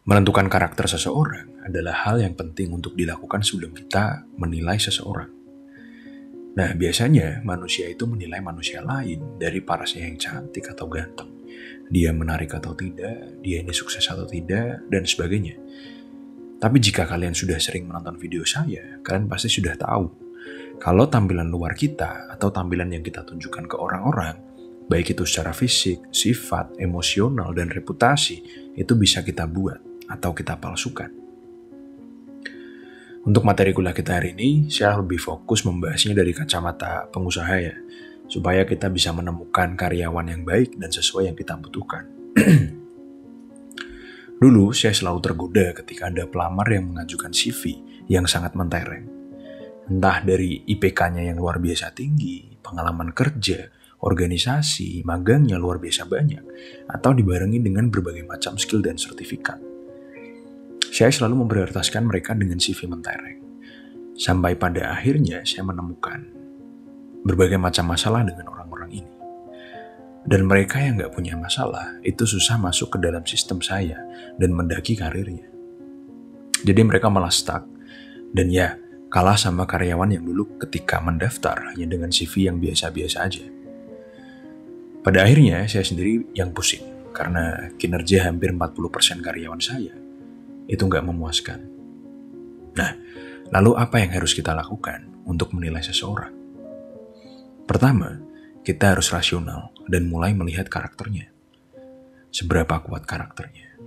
Menentukan karakter seseorang adalah hal yang penting untuk dilakukan sebelum kita menilai seseorang. Nah, biasanya manusia itu menilai manusia lain dari parasnya yang cantik atau ganteng. Dia menarik atau tidak, dia ini sukses atau tidak, dan sebagainya. Tapi jika kalian sudah sering menonton video saya, kalian pasti sudah tahu kalau tampilan luar kita atau tampilan yang kita tunjukkan ke orang-orang, baik itu secara fisik, sifat, emosional, dan reputasi, itu bisa kita buat atau kita palsukan. Untuk materi kuliah kita hari ini, saya lebih fokus membahasnya dari kacamata pengusaha ya, supaya kita bisa menemukan karyawan yang baik dan sesuai yang kita butuhkan. Dulu, saya selalu tergoda ketika ada pelamar yang mengajukan CV yang sangat mentereng. Entah dari IPK-nya yang luar biasa tinggi, pengalaman kerja, organisasi, magangnya luar biasa banyak, atau dibarengi dengan berbagai macam skill dan sertifikat. Saya selalu memprioritaskan mereka dengan CV mentereng. Sampai pada akhirnya saya menemukan berbagai macam masalah dengan orang-orang ini. Dan mereka yang gak punya masalah itu susah masuk ke dalam sistem saya dan mendaki karirnya. Jadi mereka malah stuck dan ya kalah sama karyawan yang dulu ketika mendaftar hanya dengan CV yang biasa-biasa aja. Pada akhirnya saya sendiri yang pusing karena kinerja hampir 40% karyawan saya itu gak memuaskan. Nah, lalu apa yang harus kita lakukan untuk menilai seseorang? Pertama, kita harus rasional dan mulai melihat karakternya. Seberapa kuat karakternya?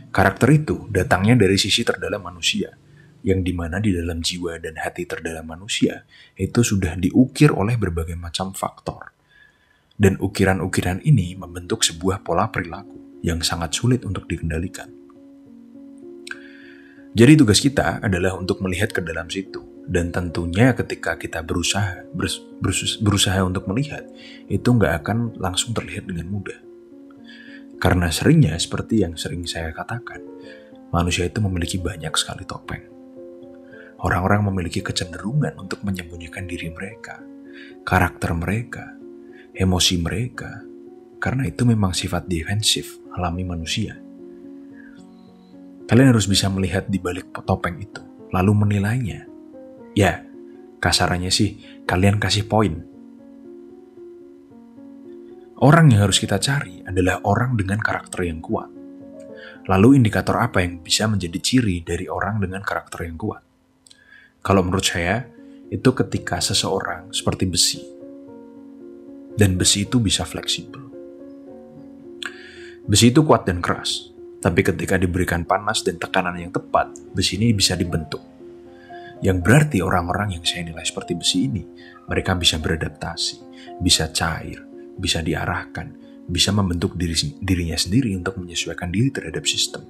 Karakter itu datangnya dari sisi terdalam manusia, yang dimana di dalam jiwa dan hati terdalam manusia itu sudah diukir oleh berbagai macam faktor. Dan ukiran-ukiran ini membentuk sebuah pola perilaku yang sangat sulit untuk dikendalikan. Jadi tugas kita adalah untuk melihat ke dalam situ. Dan tentunya ketika kita berusaha untuk melihat, itu nggak akan langsung terlihat dengan mudah. Karena seringnya seperti yang sering saya katakan, manusia itu memiliki banyak sekali topeng. Orang-orang memiliki kecenderungan untuk menyembunyikan diri mereka, karakter mereka, emosi mereka, karena itu memang sifat defensif alami manusia. Kalian harus bisa melihat di balik topeng itu, lalu menilainya. Ya, kasarannya sih, kalian kasih poin. Orang yang harus kita cari adalah orang dengan karakter yang kuat. Lalu indikator apa yang bisa menjadi ciri dari orang dengan karakter yang kuat? Kalau menurut saya, itu ketika seseorang seperti besi. Dan besi itu bisa fleksibel. Besi itu kuat dan keras. Tapi ketika diberikan panas dan tekanan yang tepat, besi ini bisa dibentuk. Yang berarti orang-orang yang saya nilai seperti besi ini, mereka bisa beradaptasi, bisa cair, bisa diarahkan, bisa membentuk dirinya sendiri untuk menyesuaikan diri terhadap sistem.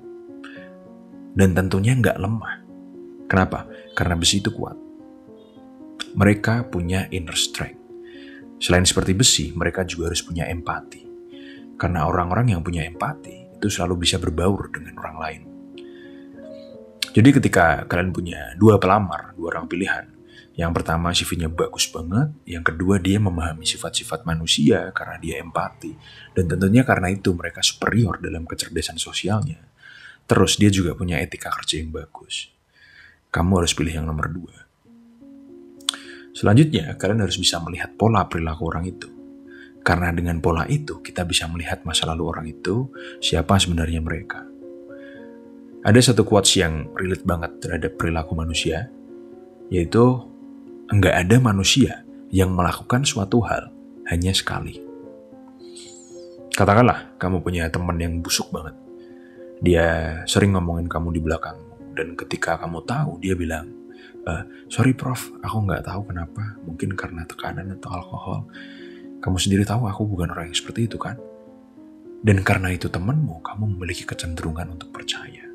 Dan tentunya nggak lemah. Kenapa? Karena besi itu kuat. Mereka punya inner strength. Selain seperti besi, mereka juga harus punya empati. Karena orang-orang yang punya empati, itu selalu bisa berbaur dengan orang lain. Jadi ketika kalian punya dua pelamar, dua orang pilihan, yang pertama CV-nya bagus banget, yang kedua dia memahami sifat-sifat manusia karena dia empati, dan tentunya karena itu mereka superior dalam kecerdasan sosialnya. Terus dia juga punya etika kerja yang bagus. Kamu harus pilih yang nomor 2. Selanjutnya, kalian harus bisa melihat pola perilaku orang itu. Karena dengan pola itu, kita bisa melihat masa lalu orang itu, siapa sebenarnya mereka. Ada satu quotes yang relate banget terhadap perilaku manusia, yaitu, enggak ada manusia yang melakukan suatu hal hanya sekali. Katakanlah, kamu punya teman yang busuk banget. Dia sering ngomongin kamu di belakangmu, dan ketika kamu tahu, dia bilang, sorry prof, aku nggak tahu kenapa, mungkin karena tekanan atau alkohol. Kamu sendiri tahu aku bukan orang yang seperti itu kan? Dan karena itu temanmu, kamu memiliki kecenderungan untuk percaya.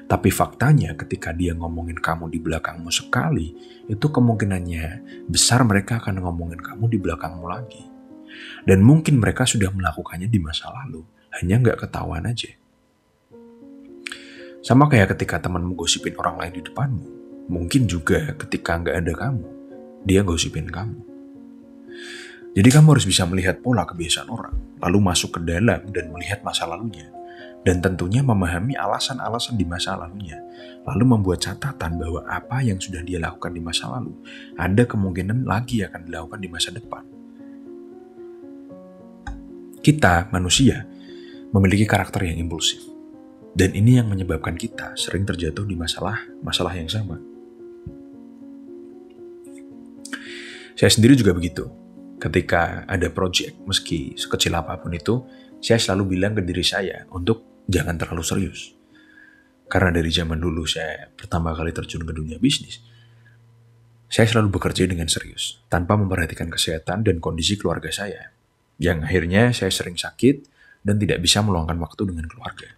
Tapi faktanya ketika dia ngomongin kamu di belakangmu sekali, itu kemungkinannya besar mereka akan ngomongin kamu di belakangmu lagi. Dan mungkin mereka sudah melakukannya di masa lalu, hanya nggak ketahuan aja. Sama kayak ketika temanmu gosipin orang lain di depanmu, mungkin juga ketika nggak ada kamu, dia gosipin kamu. Jadi kamu harus bisa melihat pola kebiasaan orang, lalu masuk ke dalam dan melihat masa lalunya. dan tentunya memahami alasan-alasan di masa lalunya, lalu membuat catatan bahwa apa yang sudah dia lakukan di masa lalu ada kemungkinan lagi akan dilakukan di masa depan. Kita, manusia, memiliki karakter yang impulsif, dan ini yang menyebabkan kita sering terjatuh di masalah yang sama. Saya sendiri juga begitu. Ketika ada project, meski sekecil apapun itu, saya selalu bilang ke diri saya untuk jangan terlalu serius. Karena dari zaman dulu saya pertama kali terjun ke dunia bisnis, saya selalu bekerja dengan serius, tanpa memperhatikan kesehatan dan kondisi keluarga saya. Yang akhirnya saya sering sakit dan tidak bisa meluangkan waktu dengan keluarga.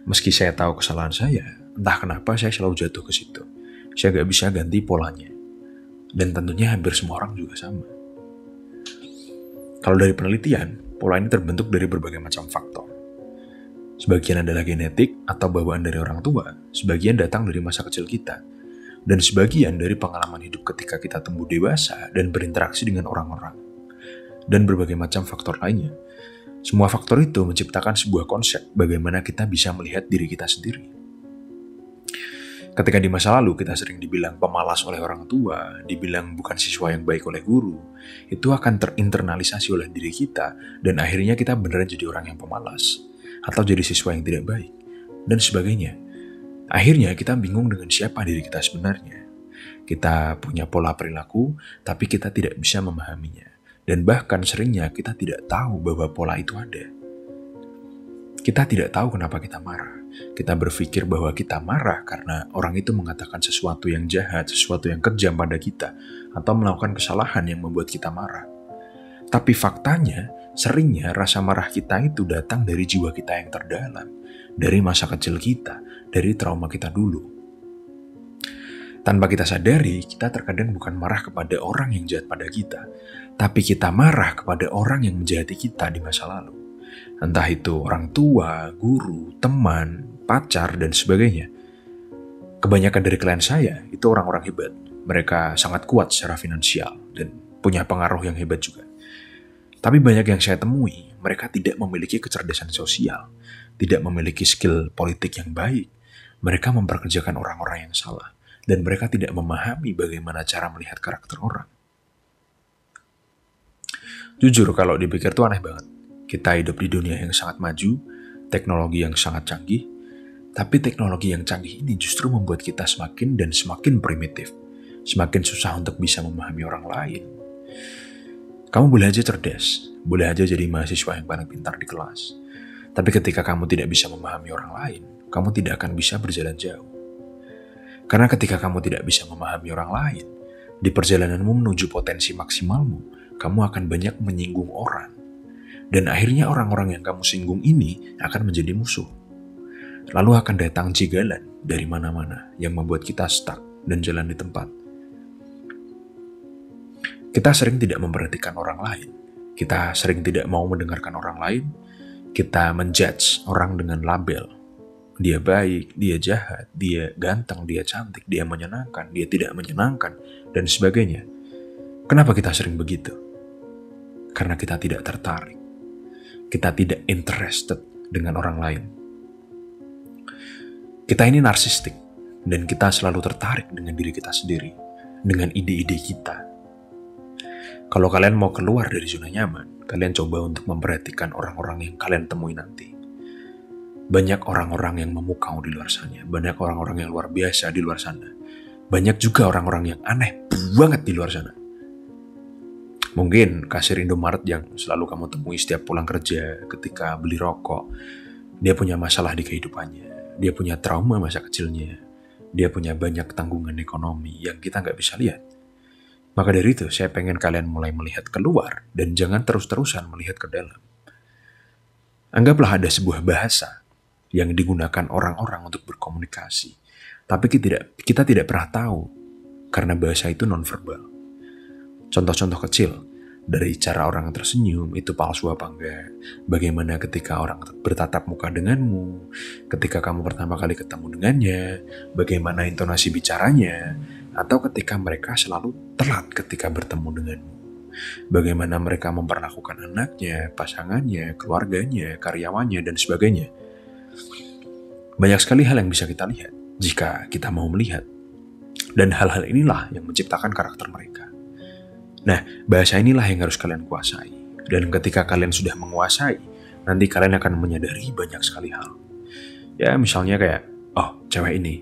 Meski saya tahu kesalahan saya, entah kenapa saya selalu jatuh ke situ. Saya gak bisa ganti polanya. Dan tentunya hampir semua orang juga sama. Kalau dari penelitian, pola ini terbentuk dari berbagai macam faktor. Sebagian adalah genetik atau bawaan dari orang tua, sebagian datang dari masa kecil kita, dan sebagian dari pengalaman hidup ketika kita tumbuh dewasa dan berinteraksi dengan orang-orang, dan berbagai macam faktor lainnya. Semua faktor itu menciptakan sebuah konsep bagaimana kita bisa melihat diri kita sendiri. Ketika di masa lalu kita sering dibilang pemalas oleh orang tua, dibilang bukan siswa yang baik oleh guru, itu akan terinternalisasi oleh diri kita dan akhirnya kita beneran jadi orang yang pemalas atau jadi siswa yang tidak baik dan sebagainya. Akhirnya kita bingung dengan siapa diri kita sebenarnya. Kita punya pola perilaku tapi kita tidak bisa memahaminya dan bahkan seringnya kita tidak tahu bahwa pola itu ada. Kita tidak tahu kenapa kita marah. Kita berpikir bahwa kita marah karena orang itu mengatakan sesuatu yang jahat, sesuatu yang kejam pada kita, atau melakukan kesalahan yang membuat kita marah. Tapi faktanya, seringnya rasa marah kita itu datang dari jiwa kita yang terdalam, dari masa kecil kita, dari trauma kita dulu. Tanpa kita sadari, kita terkadang bukan marah kepada orang yang jahat pada kita, tapi kita marah kepada orang yang menjahati kita di masa lalu. Entah itu orang tua, guru, teman, pacar, dan sebagainya. Kebanyakan dari klien saya itu orang-orang hebat. Mereka sangat kuat secara finansial dan punya pengaruh yang hebat juga. Tapi banyak yang saya temui, mereka tidak memiliki kecerdasan sosial, tidak memiliki skill politik yang baik. Mereka memperkerjakan orang-orang yang salah, dan mereka tidak memahami bagaimana cara melihat karakter orang. Jujur, kalau dipikir tuh aneh banget. Kita hidup di dunia yang sangat maju, teknologi yang sangat canggih, tapi teknologi yang canggih ini justru membuat kita semakin dan semakin primitif, semakin susah untuk bisa memahami orang lain. Kamu boleh aja cerdas, boleh aja jadi mahasiswa yang paling pintar di kelas, tapi ketika kamu tidak bisa memahami orang lain, kamu tidak akan bisa berjalan jauh. Karena ketika kamu tidak bisa memahami orang lain, di perjalananmu menuju potensi maksimalmu, kamu akan banyak menyinggung orang. Dan akhirnya orang-orang yang kamu singgung ini akan menjadi musuh. Lalu akan datang jegalan dari mana-mana yang membuat kita stuck dan jalan di tempat. Kita sering tidak memperhatikan orang lain. Kita sering tidak mau mendengarkan orang lain. Kita menjudge orang dengan label. Dia baik, dia jahat, dia ganteng, dia cantik, dia menyenangkan, dia tidak menyenangkan, dan sebagainya. Kenapa kita sering begitu? Karena kita tidak tertarik. Kita tidak interested dengan orang lain. Kita ini narsistik, dan kita selalu tertarik dengan diri kita sendiri, dengan ide-ide kita. Kalau kalian mau keluar dari zona nyaman, kalian coba untuk memperhatikan orang-orang yang kalian temui nanti. Banyak orang-orang yang memukau di luar sana, banyak orang-orang yang luar biasa di luar sana. Banyak juga orang-orang yang aneh banget di luar sana. Mungkin kasir Indomaret yang selalu kamu temui setiap pulang kerja ketika beli rokok, dia punya masalah di kehidupannya, dia punya trauma masa kecilnya, dia punya banyak tanggungan ekonomi yang kita nggak bisa lihat. Maka dari itu saya pengen kalian mulai melihat keluar dan jangan terus-terusan melihat ke dalam. Anggaplah ada sebuah bahasa yang digunakan orang-orang untuk berkomunikasi, tapi kita tidak pernah tahu karena bahasa itu nonverbal. Contoh-contoh kecil, dari cara orang tersenyum, itu palsu apa enggak, bagaimana ketika orang bertatap muka denganmu, ketika kamu pertama kali ketemu dengannya, bagaimana intonasi bicaranya, atau ketika mereka selalu telat ketika bertemu denganmu. Bagaimana mereka memperlakukan anaknya, pasangannya, keluarganya, karyawannya, dan sebagainya. Banyak sekali hal yang bisa kita lihat jika kita mau melihat. Dan hal-hal inilah yang menciptakan karakter mereka. Nah, bahasa inilah yang harus kalian kuasai. Dan ketika kalian sudah menguasai, nanti kalian akan menyadari banyak sekali hal. Ya, misalnya kayak, oh, cewek ini,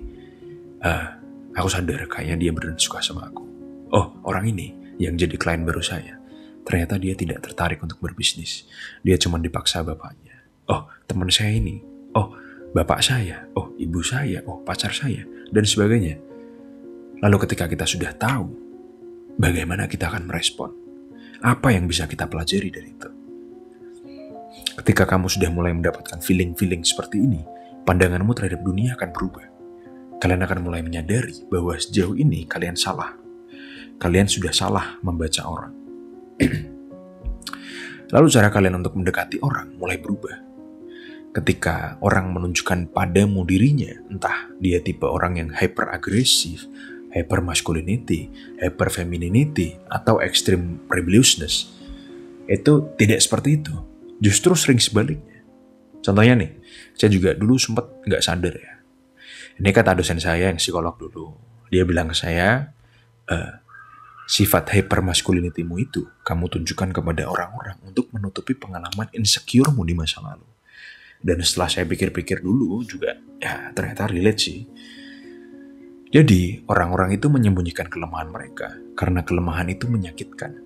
aku sadar kayaknya dia benar suka sama aku. Oh, orang ini yang jadi klien baru saya, ternyata dia tidak tertarik untuk berbisnis. Dia cuma dipaksa bapaknya. Oh, teman saya ini. Oh, bapak saya. Oh, ibu saya. Oh, pacar saya. Dan sebagainya. Lalu ketika kita sudah tahu, bagaimana kita akan merespon? Apa yang bisa kita pelajari dari itu? Ketika kamu sudah mulai mendapatkan feeling-feeling seperti ini, pandanganmu terhadap dunia akan berubah. Kalian akan mulai menyadari bahwa sejauh ini kalian salah. Kalian sudah salah membaca orang. Lalu cara kalian untuk mendekati orang mulai berubah. Ketika orang menunjukkan padamu dirinya, entah dia tipe orang yang hyper agresif, hyper masculinity, hyper femininity, atau extreme rebelliousness, itu tidak seperti itu. Justru sering sebaliknya. Contohnya nih, saya juga dulu sempat nggak sadar ya. Ini kata dosen saya yang psikolog dulu. Dia bilang ke saya, sifat hyper masculinity-mu itu kamu tunjukkan kepada orang-orang untuk menutupi pengalaman insecure-mu di masa lalu. Dan setelah saya pikir-pikir dulu juga, ya ternyata relate sih. Jadi, orang-orang itu menyembunyikan kelemahan mereka karena kelemahan itu menyakitkan.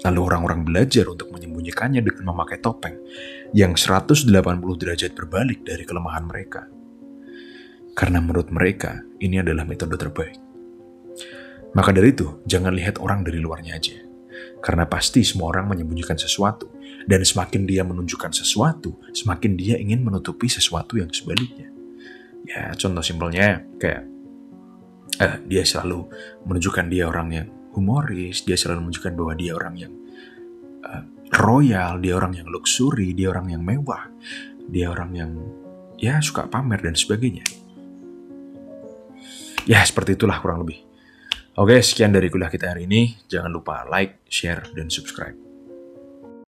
Lalu orang-orang belajar untuk menyembunyikannya dengan memakai topeng yang 180 derajat berbalik dari kelemahan mereka. Karena menurut mereka, ini adalah metode terbaik. Maka dari itu, jangan lihat orang dari luarnya aja. Karena pasti semua orang menyembunyikan sesuatu. Dan semakin dia menunjukkan sesuatu, semakin dia ingin menutupi sesuatu yang sebaliknya. Ya, contoh simpelnya kayak dia selalu menunjukkan dia orang yang humoris, dia selalu menunjukkan bahwa dia orang yang royal, dia orang yang luxury, dia orang yang mewah, dia orang yang ya suka pamer dan sebagainya. Ya, seperti itulah kurang lebih. Oke, sekian dari kuliah kita hari ini. Jangan lupa like, share, dan subscribe.